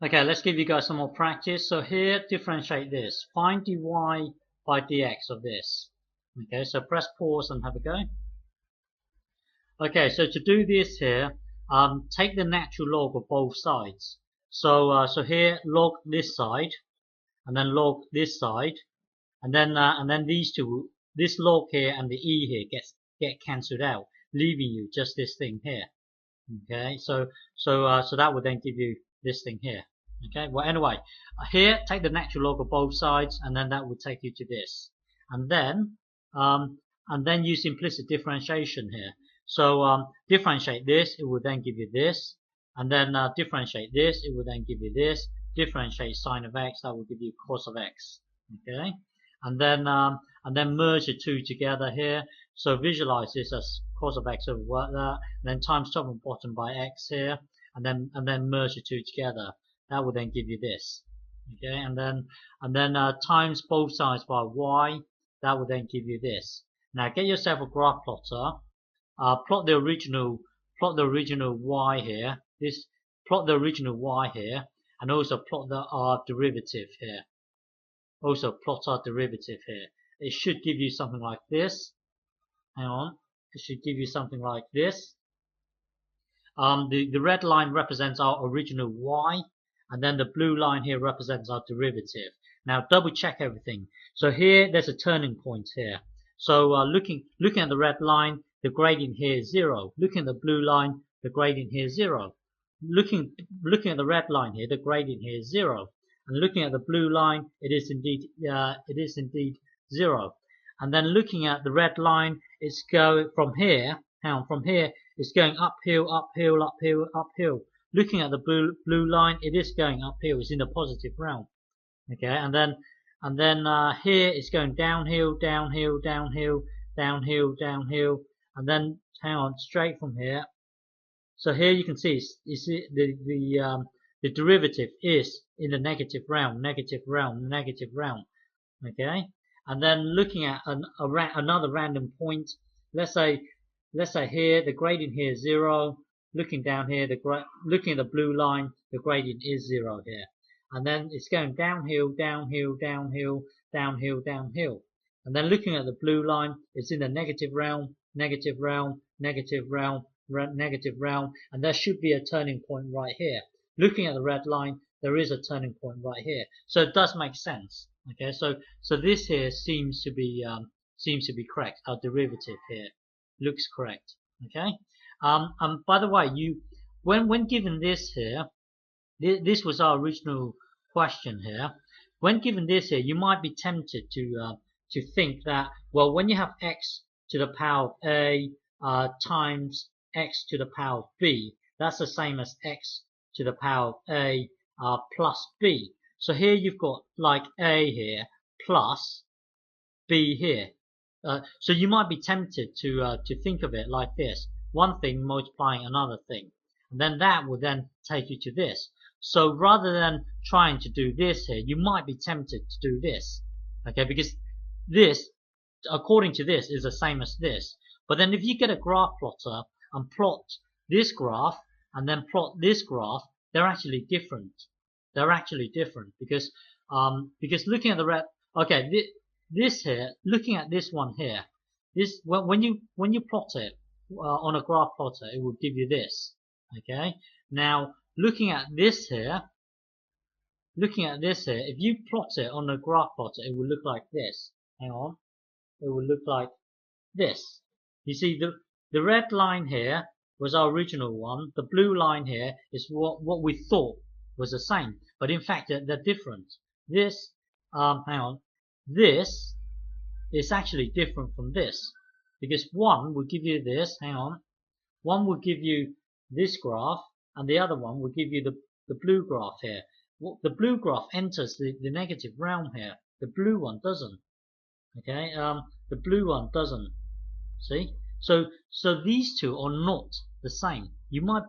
Okay, let's give you guys some more practice. So here, differentiate this. Find dy by dx of this. Okay, so press pause and have a go. Okay, so to do this here, take the natural log of both sides. So here, log this side, and then log this side, and then these two, this log here and the e here get cancelled out, leaving you just this thing here. Okay, so that would then give you this thing here. Okay, well anyway, here take the natural log of both sides, and then that would take you to this, and then use implicit differentiation here. So differentiate this, it would then give you this, and then differentiate this, it would then give you this. Differentiate sine of x, that will give you cos of x. Okay, and then merge the two together here. So visualize this as cos of x over that, and then times top and bottom by x here, and then merge the two together. That will then give you this. Okay, and then times both sides by y. That will then give you this. Now get yourself a graph plotter. Plot the original y here. Plot the original y here, and also plot the derivative here. Also plot our derivative here. It should give you something like this. Hang on. It should give you something like this. The red line represents our original y, and then the blue line here represents our derivative. Now double check everything. So here there's a turning point here. So looking at the red line, the gradient here is 0. Looking at the blue line, the gradient here is 0. Looking at the red line here, the gradient here is 0. And looking at the blue line, it is indeed 0. And then looking at the red line, it's going from here. From here, it's going uphill, uphill, uphill, uphill. Looking at the blue line, it is going uphill. It's in the positive realm. Okay, and then here it's going downhill, downhill, downhill, downhill, downhill, and then straight from here. So here you can see the derivative is in the negative realm, negative realm, negative realm. Okay, and then looking at another random point. Let's say here the gradient here is 0. Looking down here, looking at the blue line, the gradient is 0 here. And then it's going downhill, downhill, downhill, downhill, downhill. And then looking at the blue line, it's in the negative realm, negative realm, negative realm, negative realm, and there should be a turning point right here. Looking at the red line, there is a turning point right here. So it does make sense. Okay, so this here seems to be correct. Our derivative here looks correct. Okay, and by the way, when given this here, this was our original question here. When given this here, you might be tempted to think that, well, when you have x to the power of a times x to the power of b, that's the same as x to the power of a plus b. So here you've got like a here plus b here. So you might be tempted to think of it like this: one thing multiplying another thing, and then that will then take you to this. So rather than trying to do this here, you might be tempted to do this, okay? Because this, according to this, is the same as this. But then if you get a graph plotter and plot this graph and then plot this graph, they're actually different. They're actually different because looking at the red, okay, this here, looking at this one here, this when you plot it on a graph plotter, it will give you this. Okay, now looking at this here, if you plot it on a graph plotter, it will look like this. Hang on, it will look like this. You see, the red line here was our original one. The blue line here is what we thought was the same, but in fact they're different. This, this is actually different from this, because one will give you this. One will give you this graph, and the other one will give you the blue graph here. The blue graph enters the negative realm here. The blue one doesn't. Okay, the blue one doesn't. See, so these two are not the same. You might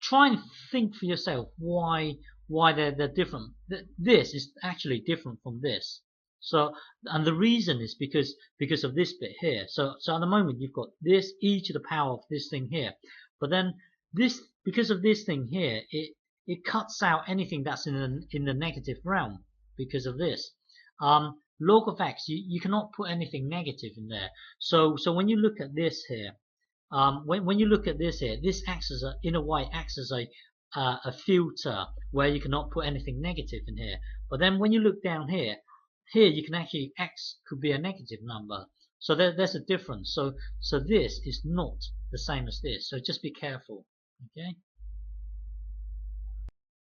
try and think for yourself why they're different. This is actually different from this. So, and the reason is because of this bit here. So at the moment you've got this e to the power of this thing here, but then this, because of this thing here, it cuts out anything that's in the negative realm because of this. Log of x, you cannot put anything negative in there. So when you look at this here, when you look at this here, this acts as in a way acts as a filter where you cannot put anything negative in here. But then when you look down here you can actually, x could be a negative number. So there's a difference. So this is not the same as this. So just be careful. Okay.